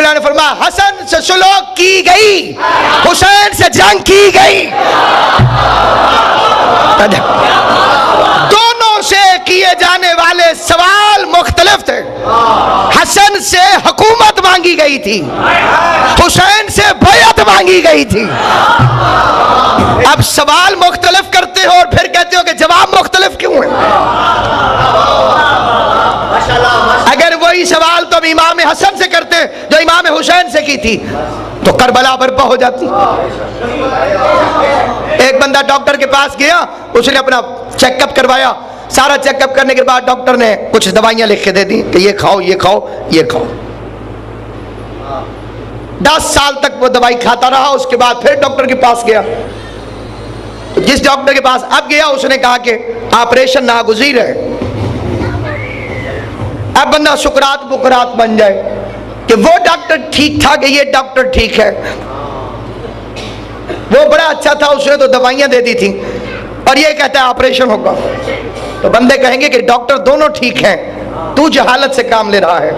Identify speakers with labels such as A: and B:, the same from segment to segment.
A: अल्लाह ने फरमाया हसन से सुलह की गई, हुसैन से जंग की गई। दोनों से किए जाने वाले सवाल मुख्तलिफ थे। हसन से हुकूमत मांगी गई थी, हुसैन से बैअत मांगी गई थी। अब सवाल मुख्तलिफ करते हो और फिर कहते हो कि जवाब मुख्तलिफ क्यों है? अगर वही सवाल तुम इमाम हसन से करते जो इमाम हुसैन से की थी तो करबला बर्पा हो जाती। एक बंदा डॉक्टर के पास गया, उसने अपना चेकअप करवाया। सारा चेकअप करने के बाद डॉक्टर ने कुछ दवाइयां लिख के दे दी कि ये खाओ, ये खाओ, ये खाओ। 10 साल तक वो दवाई खाता रहा। उसके बाद फिर डॉक्टर के पास गया। जिस डॉक्टर के पास अब गया उसने कहा कि ऑपरेशन नागुज़ीर है। अब बंदा सुकरात बुकरात बन जाए कि वो डॉक्टर ठीक था कि ये डॉक्टर ठीक है। वो बड़ा अच्छा था, उसने तो दवाइयां दे दी थी और ये कहता है ऑपरेशन होगा। तो बंदे कहेंगे कि डॉक्टर दोनों ठीक हैं, तू जहालत से काम ले रहा है।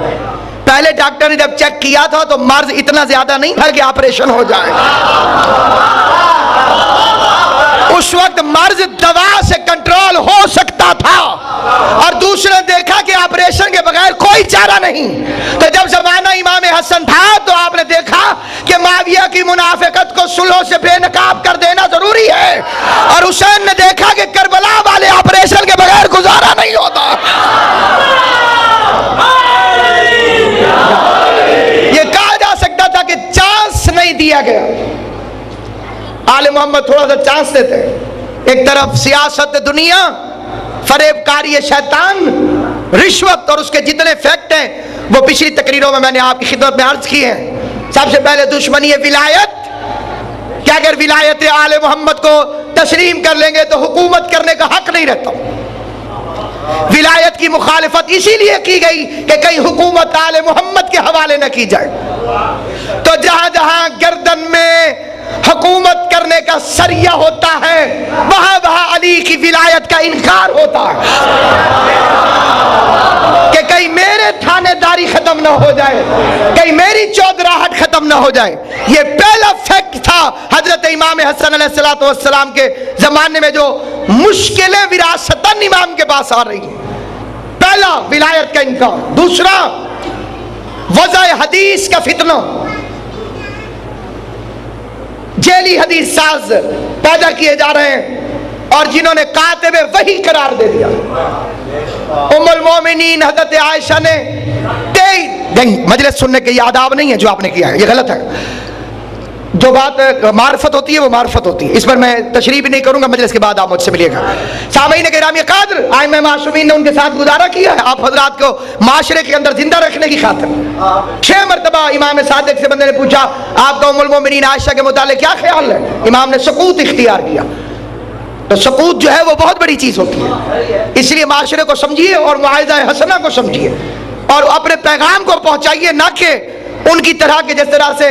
A: पहले डॉक्टर ने जब चेक किया था तो मर्ज इतना ज्यादा नहीं था कि ऑपरेशन हो जाए। उस वक्त मर्ज दवा से कंट्रोल हो सकता था और दूसरे देखा कि ऑपरेशन के बगैर कोई चारा नहीं। तो जब जमाना इमाम हसन था तो आपने देखा कि माविया की मुनाफिकत को सुलह से बेनकाब कर देना जरूरी है और हुसैन ने देखा कि करबला वाले ऑपरेशन के बगैर गुजारा नहीं होता। ये कहा जा सकता था कि चांस नहीं दिया गया। आले मोहम्मद थोड़ा सा चांस देते। एक तरफ सियासत दुनिया, फरेबकारी शैतान, रिश्वत और उसके जितने फैक्ट हैं वो पिछली तकरीरों में मैंने आपकी खिदमत में अर्ज किए हैं। सबसे पहले दुश्मनी विलायत, क्या अगर विलायत आले मोहम्मद को तस्लीम कर लेंगे तो हुकूमत करने का हक नहीं रहता। विलायत की मुखालिफत इसीलिए की गई कि कहीं हुकूमत आले मोहम्मद के हवाले न की जाए। तो जहां जहां गर्दन में हुकूमत करने का सरिया होता है वहां वहां अली की विलायत का इनकार होता है कि कहीं मेरे थानेदारी खत्म ना हो जाए, कहीं मेरी चौधराहट खत्म ना हो जाए। ये पहला फैक्ट था हजरत इमाम हसन अलैहिस्सलातु वस्सलाम के जमाने में जो मुश्किलें विरासतन इमाम के पास आ रही है। पहला विलायत का इनकार। दूसरा वज़ा हदीस का फितना। जेली हदीस साज पैदा किए जा रहे हैं और जिन्होंने कातिबे वही करार दे दिया। उम्मुल मोमिनीन हज़रत आयशा ने नहीं, मजलिस सुनने के ये आदाब नहीं है जो आपने किया है, ये गलत है। जो बात मार्फत होती है वो मार्फत होती है। इस पर मैं तशरीह भी नहीं करूंगा, मजलिस के बाद आप मुझसे मिलिएगा। सामईन गिरामी क़द्र, आइम्मा मासूमीन ने उनके साथ गुजारा किया है आप हजरात को माशरे के अंदर जिंदा रखने की खातिर। 6 मरतबा इमाम सादिक से बंदे ने पूछा आपका उम्मुल मोमिनीन आयशा के मुतालिक क्या ख्याल है? इमाम ने सुकूत इख्तियार किया। तो सुकूत जो है वो बहुत बड़ी चीज होती है, इसलिए माशरे को समझिए और मुआइज़ा हसना को समझिए और अपने पैगाम को पहुंचाइए, ना कि उनकी तरह के जिस तरह से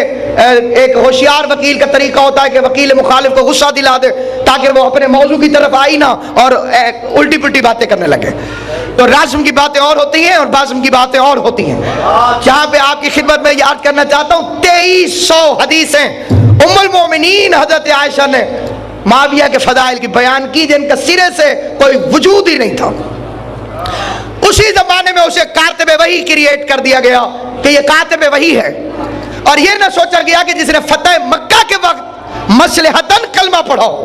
A: एक होशियार वकील का तरीका होता है कि वकील मुखालिफ को गुस्सा दिला दे ताकि वो अपने मौजू की तरफ आई ना और उल्टी पुल्टी बातें करने लगे। तो राज़म की बातें और होती हैं और बाज़म की बातें और होती हैं। जहाँ पे आपकी खिदमत में याद करना चाहता हूँ 2300 हदीसें उम्मुल मोमिनीन हज़रत आयशा ने माविया के फ़ज़ाइल की बयान की जिनका सिरे से कोई वजूद ही नहीं था। उसी जमाने में उसे कातिबे वही क्रिएट कर दिया गया कि ये कातिबे वही है और ये ना सोचा गया कि जिसने फतेह मक्का के वक्त मसलहतन कलमा पढ़ा हो।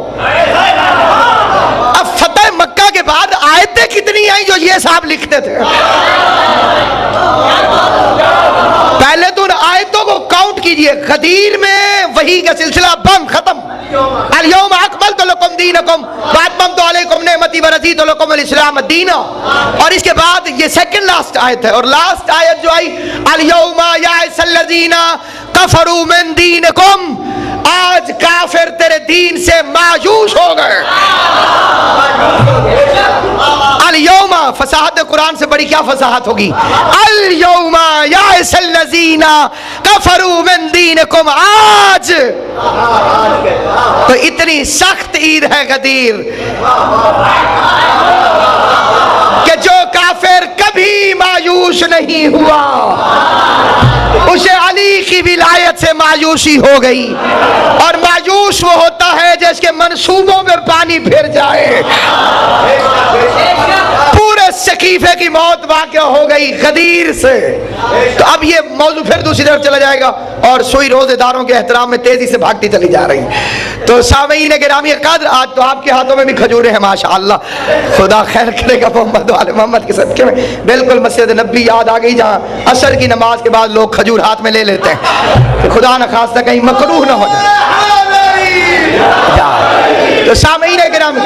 A: अब फतेह मक्का के बाद आयतें कितनी आई जो ये साहब लिखते थे। पहले तो उन आयतों को काउंट कीजिए। गदीर में वही का सिलसिला बंद, खत्म। अल-यौम अकमलतु लकुम दीनकुम व अतममतु अलैकुम निअमती व रज़ीतु लकुमुल इस्लाम दीना। और इसके बाद ये सेकंड लास्ट आयत है और लास्ट आयत जो आई अल-यौमा याइसल्लज़ीना कफरू मिन दीनकुम, आज काफिर तेरे दीन से मायूस हो गए। अल-यौमा, फसाहत कुरान से बड़ी क्या फसाहत होगी। अल-यौमा याइसल्लज़ीना कफरू मिन दीनकुम, आज। तो इतनी सख्त ईद है गदीर कि जो काफिर कभी मायूस नहीं हुआ उसे अली मायूसी हो गई। और मायूस वो होता है जिसके मंसूबों में पानी फिर जाए। पूरे सकीफे की मौत वाक़या हो गई गदीर से। तो अब ये मौजू फिर दूसरी तरफ चला जाएगा और सुई रोजेदारों के एहतराम में तेजी से भागती चली जा रही। तो सामीन गिरामी कद्र, आज तो आपके हाथों में भी खजूरें हैं माशाअल्लाह, खुदा खैर करेगा मोहम्मद वाले मोहम्मद के सदके में। बिल्कुल मस्जिद नबी याद आ गई जहाँ असर की नमाज के बाद लोग खजूर हाथ में ले लेते हैं कि खुदा न खास्ता कहीं मकरूह ना हो जाए। तो सामीन गिरामी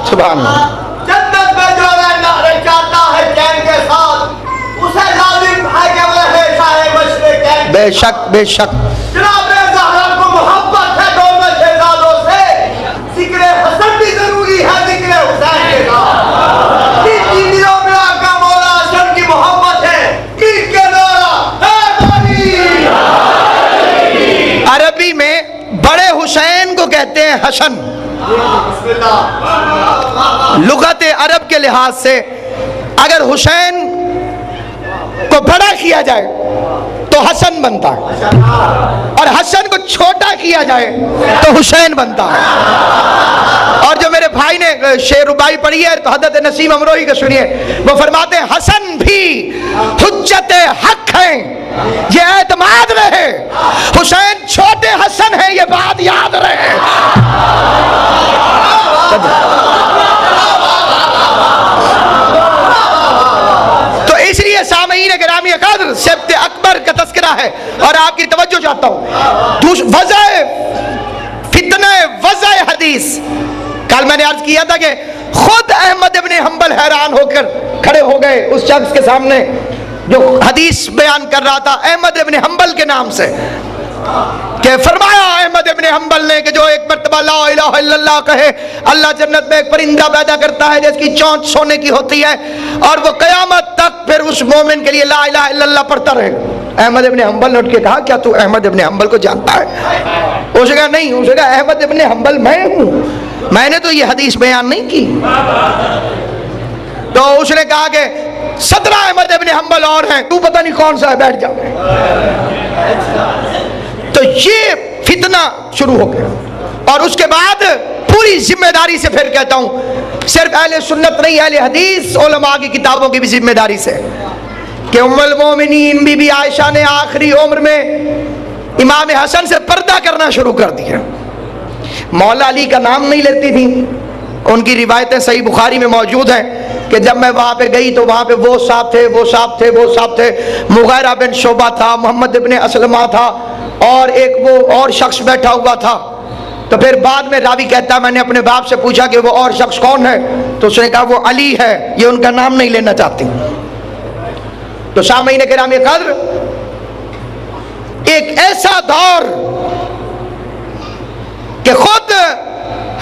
A: सुभान अल्लाह,
B: जन्नत में जो रहना चाहता है चैन के साथ, उसे लाजिम है कि वह हमेशा है मशरिक़ के।
A: बेशक बेशक
B: जनाब ज़हरा को मोहब्बत है दोनों शहजादों से, जिक्र हसन भी जरूरी है जिक्र हुसैन के साथ। तीन दिनों में आका मौला हसन की मोहब्बत है, किसके द्वारा?
A: अरबी में बड़े हुसैन को कहते हैं हसन। लुगत अरब के लिहाज से अगर हुसैन को बड़ा किया जाए तो हसन बनता है, और हसन को छोटा किया जाए तो हुसैन बनता है। और जो मेरे भाई ने शेर रुबाई पढ़ी है तो हज़रत नसीम अमरोही का सुनिए, वो फरमाते हैं हसन भी हुज्जत हक है, ये एतमाद रहे। हुसैन छोटे हसन है, ये बात याद रहे। तो इसलिए सामईन गिरामी कद्र सिब्त अकबर का तस्करा है। और आपकी तवज्जो चाहता हूं वज़ह फितने वज़ह हदीस। कल मैंने अर्ज किया था कि खुद अहमद इब्न हंबल हैरान होकर खड़े हो गए उस शख्स के सामने जो हदीस बयान कर रहा था अहमद इब्न हंबल के नाम से, कि फरमाया अहमद इब्न हंबल ने कि जो एक मर्तबा ला इलाहा इल्लल्लाह कहे, अल्लाह जन्नत में एक परिंदा पैदा करता है जिसकी चोंच सोने की होती है, और वो कयामत तक फिर उस मोमिन के लिए ला इलाहा इल्लल्लाह पढ़ता रहेगा। अहमद इब्न हंबल ने उठ के कहा, क्या तू अहमद इब्न हंबल को जानता है? उसने कहा नहीं। उसने कहा अहमद इब्न हंबल मैं हूं, मैंने तो ये हदीस बयान नहीं की। तो उसने कहा कि 17 अहमद इब्न हंबल और हैं, तू पता नहीं कौन सा है, बैठ जा। तो ये फितना शुरू हो गया। और उसके बाद पूरी जिम्मेदारी से फिर कहता हूं, सिर्फ अहले सुन्नत नहीं, अहले हदीस उलमा की किताबों की भी जिम्मेदारी से, कि उम्मुल मोमिनीन बीबी आयशा ने आखिरी उम्र में इमाम हसन से पर्दा करना शुरू कर दिया। मौला अली का नाम नहीं लेती थी। उनकी रिवायतें सही बुखारी में मौजूद हैं कि जब मैं वहाँ पे गई तो वहाँ पे वो साहब थे, वो साहब थे, वो साहब थे, मुगैरा बिन शोबा था, मोहम्मद इब्न असलमा था, और एक वो और शख्स बैठा हुआ था। तो फिर बाद में रावी कहता, मैंने अपने बाप से पूछा कि वो और शख्स कौन है, तो उसने कहा वो अली है, ये उनका नाम नहीं लेना चाहती। तो सामईन किराम कद्र, एक ऐसा दौर कि खुद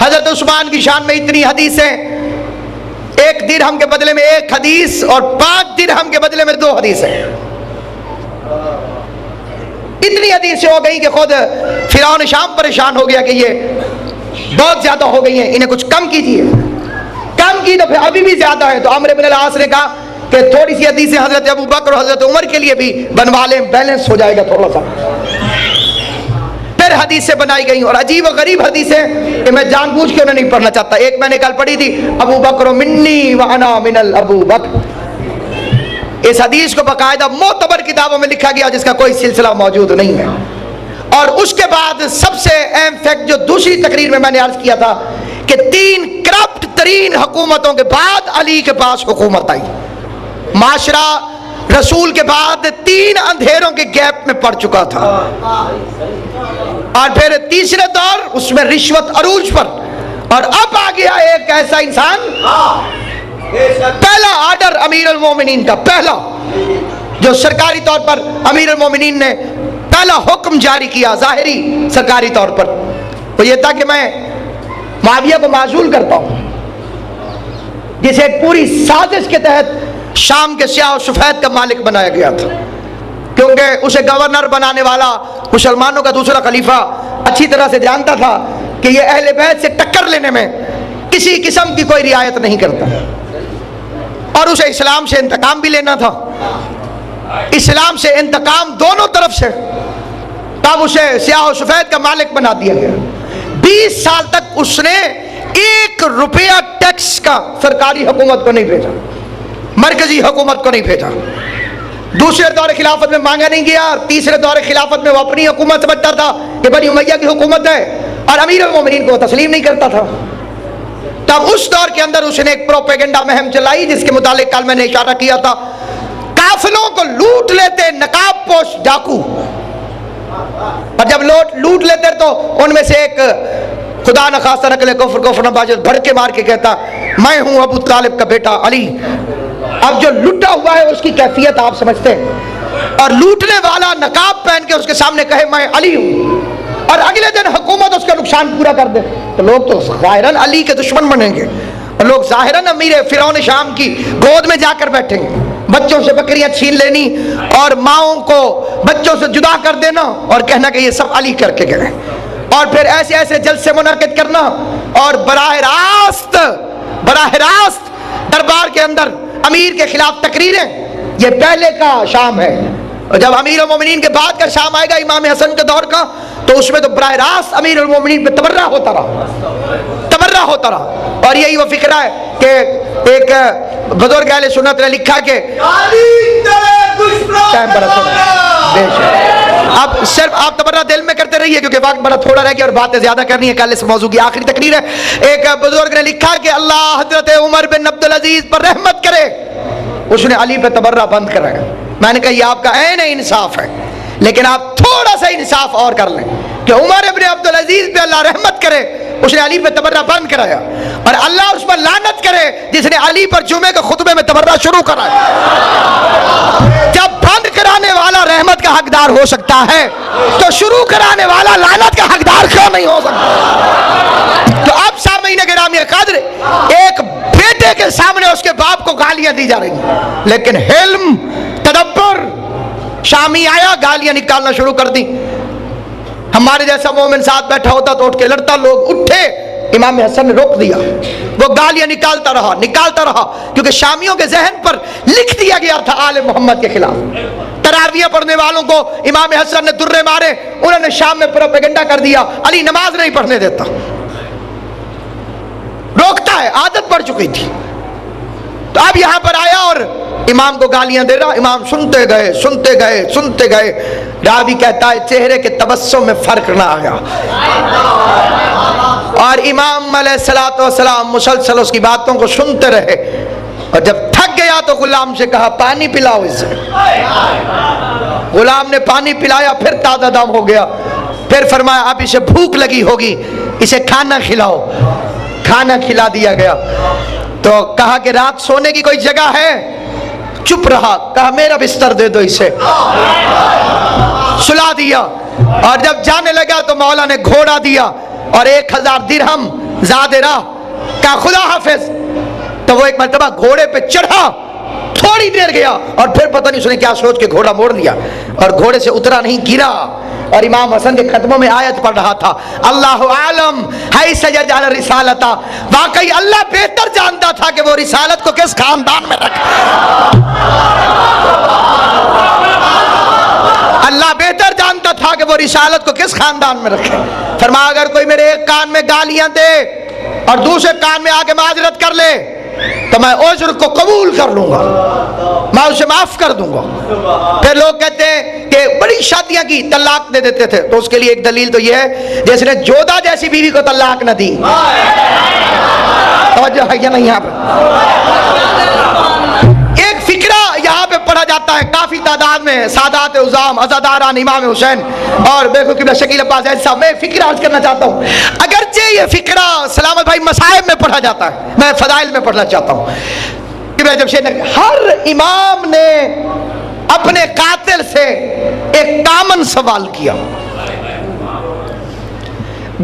A: हजरत उस्मान की शान में इतनी हदीसें, 1 दिरहम के बदले में 1 हदीस और 5 दिरहम के बदले में 2 हदीसें, इतनी हदीसें हो गई कि खुद फिरौन शाम परेशान हो गया कि ये बहुत ज्यादा हो गई हैं, इन्हें कुछ कम कीजिए। कम की तो फिर अभी भी ज्यादा है। तो अमर इब्न अल-आस ने कहा कि थोड़ी सी हदीसें हजरत अबू बकर और हजरत उमर के लिए भी बनवा लें, बैलेंस हो जाएगा थोड़ा सा। फिर हदीसें बनाई गई, और अजीब और गरीब हदीसें कि मैं जानबूझ के उन्हें नहीं पढ़ना चाहता। एक मैंने कल पढ़ी थी, अबू बकर मिन्नी व अना मिनल अबू बकर। इस हदीस को बाकायदा मोतबर किताबों में लिखा गया जिसका कोई सिलसिला मौजूद नहीं है। और उसके बाद सबसे अहम फैक्ट जो दूसरी तकरीर में मैंने अर्ज किया था कि 3 करप्ट तरीन हुकूमतों के बाद अली के पास हुकूमत आई। माशरा रसूल के बाद 3 अंधेरों के गैप में पड़ चुका था, और फिर तीसरे दौर उसमें रिश्वत अरूज पर, और अब आ गया एक ऐसा इंसान, पहला आर्डर अमीर अल मोमिनीन का, पहला जो सरकारी तौर पर अमीर अल मोमिनीन ने पहला हुक्म जारी किया जाहिरी सरकारी तौर पर, वो ये था कि मैं मुआविया को माजूल करता हूं, जिसे एक पूरी साजिश के तहत शाम के स्याह और सफेद का मालिक बनाया गया था, क्योंकि उसे गवर्नर बनाने वाला मुसलमानों का दूसरा खलीफा अच्छी तरह से जानता था कि यह अहले बैत से टक्कर लेने में किसी किस्म की कोई रियायत नहीं करता, और उसे इस्लाम से इंतकाम भी लेना था। इस्लाम से इंतकाम दोनों तरफ से, तब उसे स्याह और सफेद का मालिक बना दिया गया। 20 साल तक उसने 1 रुपया टैक्स का सरकारी हुकूमत को नहीं भेजा, मरकजी हुकूमत को नहीं भेजा। दूसरे दौर खिलाफत में मांगा नहीं गया। तीसरे दौर खिलाफत में वो अपनी हुकूमत समझता था कि बनी उमैया की हुकूमत है, और अमीर अल मोमिनीन को तस्लीम नहीं करता था। तब उस दौर के अंदर उसने एक प्रोपेगेंडा मुहिम चलाई, जिसके मुतालिक कल मैंने इशारा किया था। काफिलों को लूट लेते नकाब पोश डाकू, और जब लूट लेते तो उनमें से एक खुदा न खास्ता नकले कुफ्र नबाज भड़के मार के कहता, मैं हूं अबू तालिब का बेटा अली। अब जो लुटा हुआ है उसकी कैफियत आप समझते हैं। और लूटने वाला नकाब पहन के उसके सामने कहे मैं अली हूं, और अगले दिन हुकूमत उसका नुकसान पूरा कर दे, तो लोग तो जाहिरन अली के दुश्मन बनेंगे, और लोग जाहिरन अमीर फिरौन शाम की गोद में जाकर बैठेंगे। बच्चों से बकरियां छीन लेनी और माओं को बच्चों से जुदा कर देना और कहना कि ये सब अली करके गए, और फिर ऐसे ऐसे जलसे मुनाकिद करना, और बराह रास्त दरबार के अंदर अमीर के खिलाफ तकरीरें। ये पहले का शाम है, और जब अमीर उल मोमिनीन के बाद का शाम आएगा इमाम हसन के दौर का, तो उसमें तो बराह रास्त अमीर उल मोमिनीन पे तबर्रा होता रहा। और यही वो फिक्रा है कि एक बुजुर्ग अहले सुन्नत ने लिखा कि अब सिर्फ आप तबर्रा दिल में करते रहिए, क्योंकि वक्त बड़ा थोड़ा रह गया और बातें ज्यादा करनी है। कल इस मौजू की आखिरी तकरीर है। एक बुजुर्ग ने लिखा कि अल्लाह हजरत उमर बिन अब्दुल अजीज पर रहमत करे, उसने अली पे तबर्रा बंद कराया। मैंने कहा ये आपका ऐन इंसाफ है, लेकिन आप थोड़ा सा इंसाफ और कर लें कि उमर इब्न अब्दुल अजीज पे अल्लाह रहमत करे, उसने अली पे तबर्रा बंद कराया, और अल्लाह उस पर लानत करे जिसने अली पर जुमे के खुतबे में तबर्रा शुरू कराया। जब बंद कराने वाला रहमत का हकदार हो सकता है, तो शुरू कराने वाला लानत का हकदार क्यों नहीं हो सकता? तो अब सामईन गिरामी कद्र, एक बेटे के सामने उसके बाप को गालियां दी जा रही, लेकिन हिल्म तदब्बर, शामी आया गालियां निकालना शुरू कर दी। हमारे जैसा मोमिन साथ बैठा होता तो उठ के लड़ता, लोग उठे, इमाम हसन ने रोक दिया, वो गालियां निकालता रहा, क्योंकि शामियों के जहन पर लिख दिया गया था आले मोहम्मद के खिलाफ। तरावियां पढ़ने वालों को इमाम हसन ने दुर्रे मारे, उन्होंने शाम में प्रोपेगेंडा कर दिया, अली नमाज नहीं पढ़ने देता, रोकता है, आदत पड़ चुकी थी। तो अब यहां पर आया और इमाम को गालियां दे रहा। इमाम सुनते गए। रावी कहता है चेहरे के तबस्सुम में फर्क ना आया, और इमाम अलैहिस्सलातु वस्सलाम मुसलसल उसकी बातों को सुनते रहे, और जब थक गया तो गुलाम से कहा पानी पिलाओ इसे। गुलाम ने पानी पिलाया, फिर ताज़ा दम हो गया। फिर फरमाया अब इसे भूख लगी होगी, इसे खाना खिलाओ। खाना खिला दिया गया। तो कहा कि रात सोने की कोई जगह है? चुप रहा। कहा मेरा बिस्तर दे दो इसे। सुला दिया, और जब जाने लगा तो मौला ने घोड़ा दिया और 1000 दिरहम ज़ादिरा। कहा खुदा हाफिज। तो वो एक मरतबा घोड़े पे चढ़ा, थोड़ी देर गया और फिर पता नहीं उसने क्या सोच के घोड़ा मोड़ लिया और घोड़े से उतरा नहीं, गिरा। और इमाम हसन के खत्मों में आयत पढ़ रहा था, अल्लाह आलम है सजल रिसालता। वाकई अल्लाह बेहतर जानता था कि वो रिसालत को किस खानदान में रखे। अल्लाह बेहतर जानता था कि वो रिसालत को किस खानदान में रखे। फरमाया अगर कोई मेरे एक कान में गालियां दे और दूसरे कान में आके माजरत कर ले तो मैं उज्र को कबूल कर लूंगा, मैं उसे माफ कर दूंगा। फिर लोग कहते हैं कि बड़ी शादियां की तलाक दे देते थे, तो उसके लिए एक दलील तो यह है जिसने जोधा जैसी बीवी को तलाक न दी। तवज्जो है या नहीं? यहाँ पर एक फिक्रा यहाँ पे पढ़ा जाता है काफी तादाद में, सादात उज़ाम अज़ादारान इमाम हुसैन और बेखुद शकील अब्बास साहब। मैं फिक्रा अर्ज करना चाहता हूँ, अगरचे ये फिक्रा सलामत भाई मसाइब में पढ़ा जाता है, मैं फदाइल में पढ़ना चाहता हूँ कि मैं जब हर इमाम ने अपने कातिल से एक कामन सवाल किया।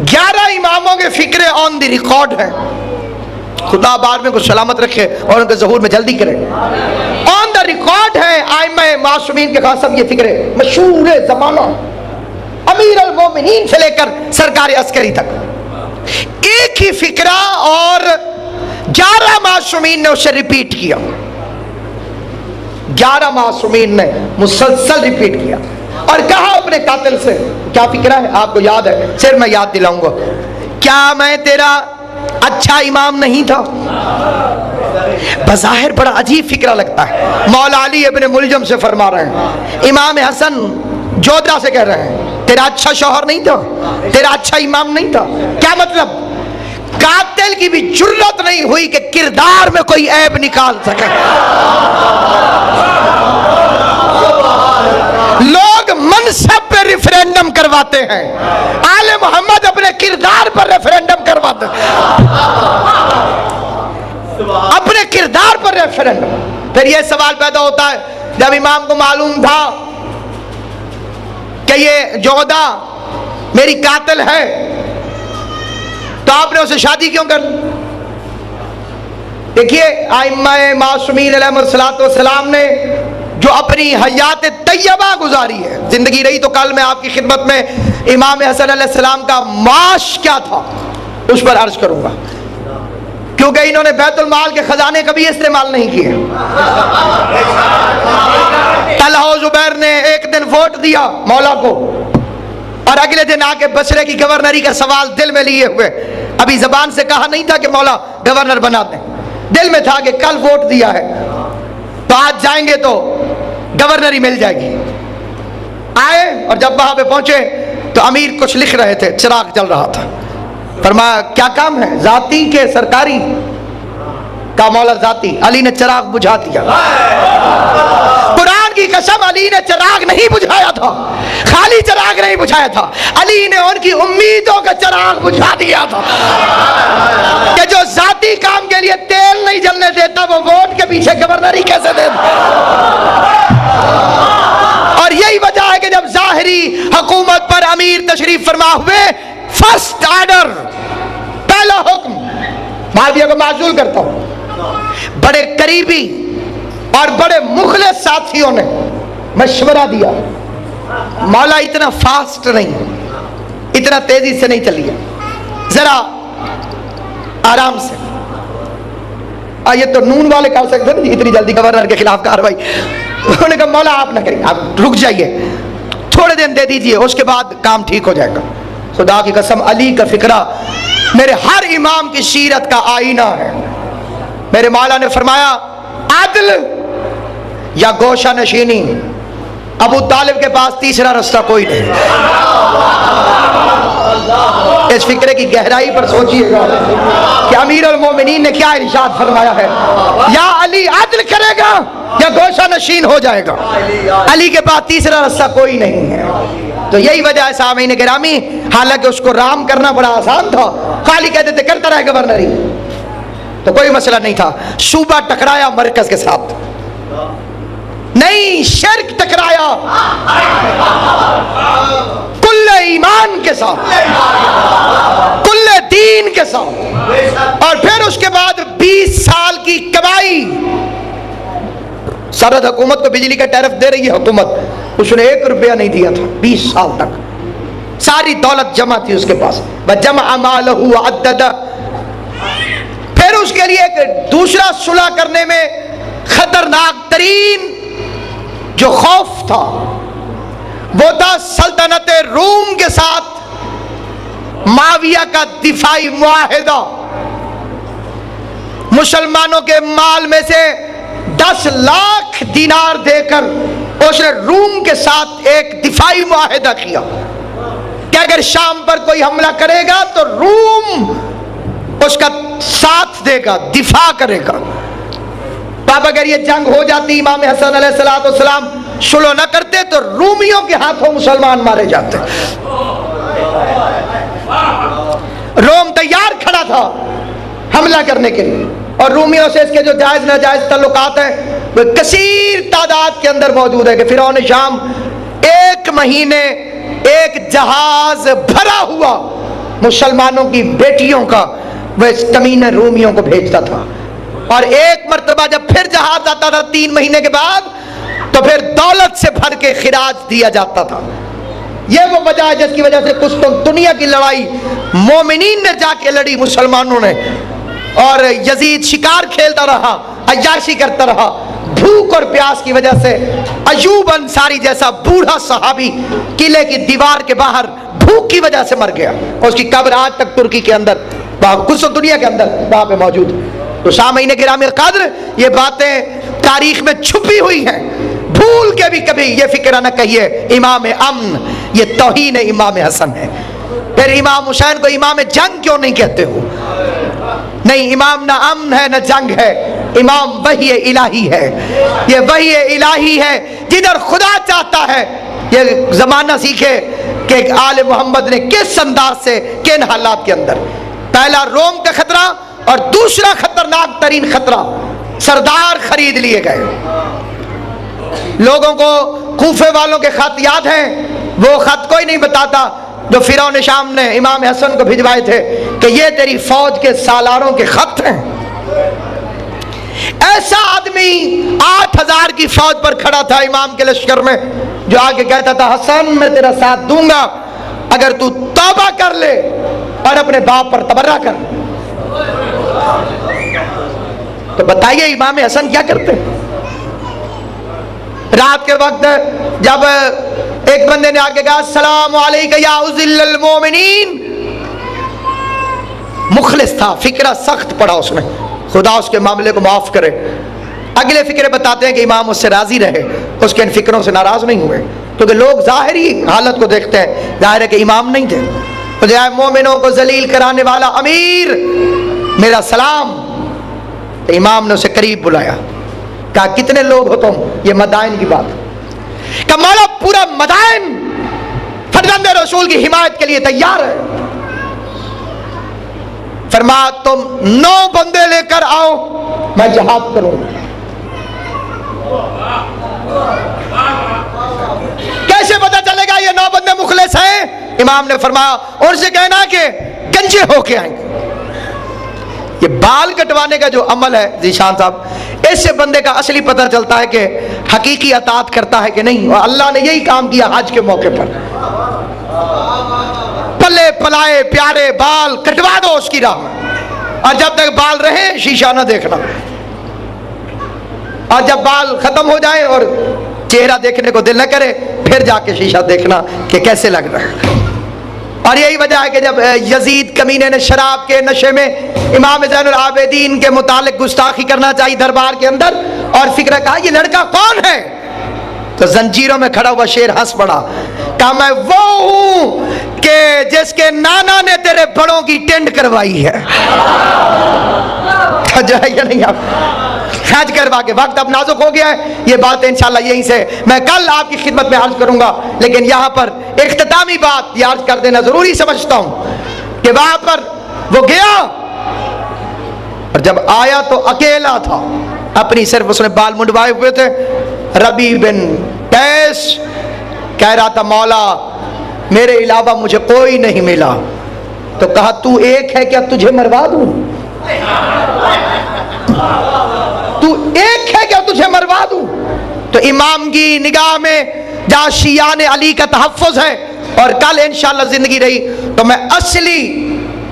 A: 11 इमामों के फिक्रे ऑन द रिकॉर्ड हैं, खुदा बार में कुछ सलामत रखे और उनके ज़हूर में जल्दी करे। ऑन द रिकॉर्ड है आइम्मा मासूमीन के खास सब ये फिक्रे मशहूर ज़माना, अमीर अल मोमिनीन से लेकर सरकार अस्करी तक एक ही फिक्रा और 11 मासूमीन ने उसे रिपीट किया। 11 मासूमीन ने मुसलसल रिपीट किया और कहा अपने कातिल से, क्या फिक्रा है आपको याद है? सिर्फ मैं याद दिलाऊंगा, क्या मैं तेरा अच्छा इमाम नहीं था? बज़ाहिर बड़ा अजीब फिक्रा लगता है। मौला अली इब्न मुलजम से फरमा रहे हैं, इमाम हसन जोधा से कह रहे हैं, तेरा अच्छा शौहर नहीं था, तेरा अच्छा इमाम नहीं था। क्या मतलब? कातिल की भी जुर्रत नहीं हुई कि किरदार में कोई ऐब निकाल सके। लोग मनसब पे रेफरेंडम करवाते हैं, आले मोहम्मद अपने किरदार पर रेफरेंडम करवाते हैं, अपने किरदार पर रेफरेंडम। फिर यह सवाल पैदा होता है, जब इमाम को मालूम था कि ये जोधा मेरी कातिल है, तो आपने उसे शादी क्यों कर ली? देखिए, आइम्माए मासूमीन अलैहिस्सलाम ने जो अपनी हयात तैयबा गुजारी है, जिंदगी रही, तो कल मैं आपकी खिदमत में इमाम हसन अलैहिस्सलाम का माश क्या था उस पर अर्ज करूंगा, क्योंकि इन्होंने बैतुल माल के खजाने कभी इस्तेमाल नहीं किए। तलहा और जुबैर ने एक दिन वोट दिया मौला को, और अगले दिन आके बसरे की गवर्नरी का सवाल दिल में लिए हुए, अभी जबान से कहा नहीं था कि मौला गवर्नर बना दें, दिल में था कि कल वोट दिया है तो आज जाएंगे तो गवर्नरी मिल जाएगी। आए और जब वहां पे पहुंचे तो अमीर कुछ लिख रहे थे, चिराग जल रहा था। फरमाया क्या काम है? जाती के सरकारी का? मौला जाती। अली ने चिराग बुझा दिया। कुरान की कसम, अली ने चिराग नहीं बुझाया था, खाली चिराग नहीं बुझाया था, अली ने उनकी उम्मीदों का चिराग बुझा दिया था कि जो जाती काम के लिए तेल नहीं जलने देता, वो वोट के पीछे गवर्नरी कैसे देता? और यही वजह है कि जब जाहिरी हुकूमत पर अमीर तशरीफ फरमा हुए, फर्स्ट ऑर्डर, पहला हुक्म, माविया को माजूल करता हूं। बड़े करीबी और बड़े मुखलिस साथियों ने मशवरा दिया, मौला इतना फास्ट नहीं, इतना तेजी से नहीं चलिए, जरा आराम से। ये तो नून वाले कर सकते हैं इतनी जल्दी गवर्नर के खिलाफ कार्रवाई। उन्होंने कहा मौला आप ना करें, आप रुक जाइए, थोड़े दिन दे दीजिए, उसके बाद काम ठीक हो जाएगा। खुदा की कसम, अली का फिक्रा मेरे हर इमाम की सीरत का आईना है। मेरे मौला ने फरमाया, आदिल या गोशा नशीनी, अबू तालिब के पास तीसरा रास्ता कोई नहीं। इस फिक्रे की गहराई पर सोचिएगा कि अमीर अल मोमिनीन ने क्या इरशाद फरमाया है, या अली आदिल करेगा या गोशा नशीन हो जाएगा, अली के पास तीसरा रास्ता कोई नहीं है। तो यही वजह है सामीन गिरामी, हालांकि उसको राम करना बड़ा आसान था, खाली कहते थे करता रहे गवर्नरी, तो कोई मसला नहीं था। सूबा टकराया मरकज के साथ, नहीं शिर्क टकराया कुल्ले ईमान के साथ, कुल्ले दीन के साथ, और फिर उसके बाद 20 साल की कमाई। सरहद हुकूमत को बिजली का टैरिफ दे रही है हुकूमत, उसने 1 रुपया नहीं दिया था 20 साल तक, सारी दौलत जमा थी उसके पास। जमा मालहू अद्ददा। फिर उसके लिए एक दूसरा सुलह करने में खतरनाक तरीन जो खौफ था वो था सल्तनत रूम के साथ माविया का दिफाई मुआहिदा। मुसलमानों के माल में से 10 लाख दिनार देकर उसने रूम के साथ एक दिफाई मुआहिदा किया कि अगर शाम पर कोई हमला करेगा तो रूम उसका साथ देगा, दिफा करेगा। तब अगर ये जंग हो जाती, इमाम हसन अलैहिस्सलाम सुलह न करते, तो रूमियों के हाथों मुसलमान मारे जाते। रोम तैयार खड़ा था हमला करने के लिए, और रूमियों से इसके जो जायज नाजायज ताल्लुकात हैं वो कसीर तादाद के अंदर मौजूद है कि फिरौन शाम 1 महीने एक जहाज भरा हुआ मुसलमानों की बेटियों का वह कमीने रूमियों को भेजता था, और एक मर्तबा जब फिर जहाज आता था 3 महीने के बाद, तो फिर दौलत से भर के खिराज दिया जाता था। यह वो वजह है जिसकी वजह से कुछ तो दुनिया की लड़ाई मोमिनीन ने जाके लड़ी मुसलमानों ने, और यजीद शिकार खेलता रहा, अय्याशी करता रहा, भूख और प्यास की वजह से अयूब अंसारी जैसा बूढ़ा सहाबी किले की दीवार के बाहर भूख की वजह से मर गया, और उसकी कब्र आज तक तुर्की के अंदर, कुछ दुनिया के अंदर वहां पे मौजूद है। तो सामईन गिरामिल कद्र, ये बातें तारीख में छुपी हुई हैं, भूल के भी कभी ये फिक्र न कहिए इमाम अमन, ये तौहीन इमाम हसन है। फिर इमाम हुसैन को इमाम जंग क्यों नहीं कहते हो? नहीं, इमाम ना अमन है ना जंग है, इमाम वही इलाही है। ये वही इलाही है जिधर खुदा चाहता है। ये जमाना सीखे कि आले मोहम्मद ने किस अंदाज से, किन हालात के अंदर, पहला रोम का खतरा और दूसरा खतरनाक तरीन खतरा, सरदार खरीद लिए गए। लोगों को कूफे वालों के खत याद हैं, वो खत कोई नहीं बताता जो फिरौन शाम ने इमाम हसन को भिजवाए थे कि ये तेरी फौज के सालारों के खत हैं। ऐसा आदमी 8000 की फौज पर खड़ा था इमाम के लश्कर में, जो आगे कहता था हसन मैं तेरा साथ दूंगा अगर तू तौबा कर ले और अपने बाप पर तबर्रा कर। तो बताइए इमाम हसन क्या करते? रात के वक्त जब एक बंदे ने आके कहा अस्सलामु अलैका या उज़िल्लल मोमिनीन, मुखलिस था, फिक्रा सख्त पड़ा उसने, खुदा उसके मामले को माफ करे। अगले फिक्रे बताते हैं कि इमाम उससे राजी रहे, उसके इन फिक्रों से नाराज नहीं हुए, क्योंकि लोग जाहिरी हालत को देखते हैं, जाहिर है कि इमाम नहीं थे। तो जो मोमिनों को जलील कराने वाला अमीर, मेरा सलाम। तो इमाम ने उसे करीब बुलाया, कहा कितने लोग हो तुम? ये मदाइन की बात। कहा मौला पूरा मदाइन फरजंदे रसूल की हिमायत के लिए तैयार है। फरमाया तुम 9 बंदे लेकर आओ, मैं जिहाद करूंगा। कैसे पता चलेगा ये 9 बंदे मुखलिस हैं? इमाम ने फरमाया उनसे कहना कि गंजे होके आएंगे। ये बाल कटवाने का जो अमल है जीशान साहब, इससे बंदे का असली पता चलता है कि हकीकी अतात करता है कि नहीं। और अल्लाह ने यही काम किया हज के मौके पर, पल्ले पलाए प्यारे बाल कटवा दो उसकी राह में, और जब तक बाल रहे शीशा ना देखना, और जब बाल खत्म हो जाए और चेहरा देखने को दिल न करे फिर जाके शीशा देखना कि कैसे लग रहा है। और यही वजह है कि जब यजीद कमीने ने शराब के नशे में इमाम ज़ैनुल आबिदीन के मुतालिक गुस्ताखी करना चाहिए दरबार के अंदर, और फिक्र कहा ये लड़का कौन है, तो जंजीरों में खड़ा हुआ शेर हंस पड़ा, कहा मैं वो हूं कि जिसके नाना ने तेरे बड़ों की टेंट करवाई है। जो है या नहीं, आप खर्च करवा के वक्त अब नाजुक हो गया है, ये बातें इंशाल्लाह यहीं से मैं कल आपकी खिदमत में अर्ज करूंगा, लेकिन यहां पर इख्तितामी बात ये अर्ज कर देना जरूरी समझता हूं कि वहां पर वो गया और जब आया तो अकेला था, अपनी सिर्फ उसने बाल मुंडवाए हुए थे। रबी बिन कैस कह रहा था मौला मेरे अलावा मुझे कोई नहीं मिला, तो कहा तू एक है क्या, तुझे मरवा दूं? तू एक है क्या, तुझे मरवा दूं? तो इमाम की निगाह में जहां शियान अली का तहफ़्फ़ुज़ है, और कल इंशाअल्लाह जिंदगी रही तो मैं असली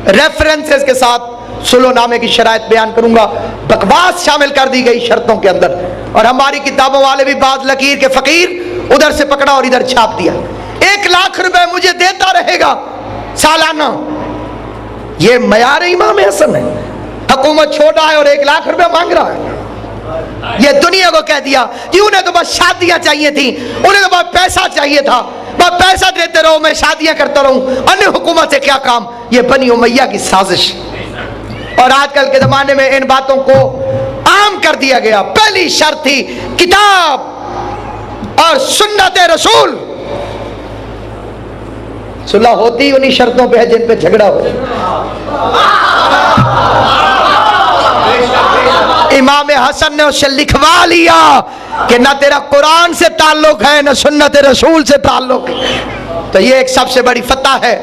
A: रेफरेंसेस के साथ सुलहनामे की शराइत बयान करूंगा। बकवास शामिल कर दी गई शर्तों के अंदर, और हमारी किताबों वाले भी बाज लकीर के फकीर उधर से पकड़ा और इधर छाप दिया। 1 लाख रुपए मुझे देता रहेगा सालाना, ये मयार इमाम हसन है। हुकूमत छोटा है और 1 लाख रुपए मांग रहा है। ये दुनिया को कह दिया कि उन्हें तो बस शादियां चाहिए थी, उन्हें तो बस पैसा चाहिए था, बस पैसा देते रहो मैं शादियां करता रहूं, अन्य हुकूमत से क्या काम। ये बनी उमैया की साजिश, और आजकल के जमाने में इन बातों को आम कर दिया गया। पहली शर्त थी किताब और सुन्नत रसूल, सुलह होती उन्हीं शर्तों पे है जिन पे झगड़ा हो। इमाम हसन ने उससे लिखवा लिया कि ना तेरा कुरान से ताल्लुक है ना सुन्नत रसूल से ताल्लुक है। तो ये एक सबसे बड़ी फतह है।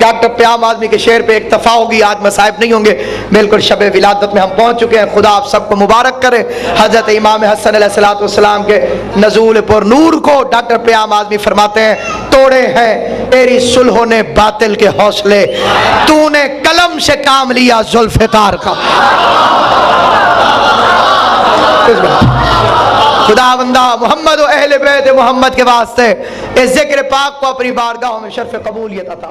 A: डॉक्टर प्याम आदमी के शेर पे एक तफा होगी, आज मसाइब नहीं होंगे, बिल्कुल शब विलादत में हम पहुंच चुके हैं। खुदा आप सबको मुबारक करे। हजरत इमाम हसन अलैहिस्सलाम के नजूल पर नूर को डॉक्टर प्याम आदमी फरमाते हैं, तोड़े हैं तेरी सुलहों ने बातिल के हौसले, तूने कलम से काम लिया जुल्फ़िकार का। खुदावंदा मोहम्मद और अहले बैत मोहम्मद के वास्ते इस जिक्र पाक को अपनी बारगाह में शर्फ कबूलियत अता।